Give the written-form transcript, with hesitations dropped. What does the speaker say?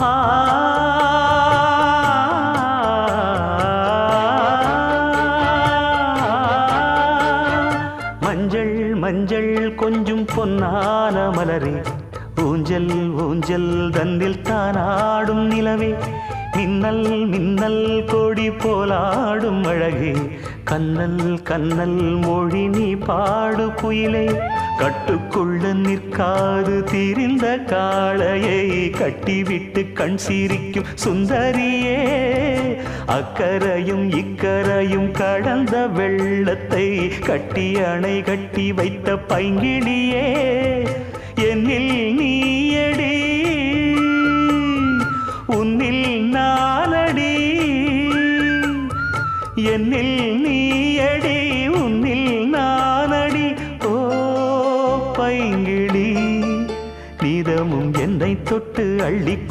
ஆ மஞ்சள் மஞ்சள் கொஞ்சம் பொன்னான மலரே, ஊஞ்சல் ஊஞ்சல் தன்னில் தானாடும் நிலவே, மின்னல் மின்னல் கொடி போலாடும் அழகே, கண்ணல் கண்ணல் மொழி நீ பாடு குயிலே, கட்டுக்குள்ள நிற்காது திரிந்த காளையை கட்டிவிட்டு கண் சிரிக்கும் சுந்தரியே, அக்கரையும் இக்கரையும் கடந்த வெள்ளத்தை கட்டி அணை கட்டி வைத்த பைங்கிளியே, என்னில் நீயடி உன்னில் நானடி, என்னில் நீயடி உன்னில் நானடி. ஓ பைங்கிளி, நீதமும் என்னை தொட்டு அள்ளிக்கொண்டு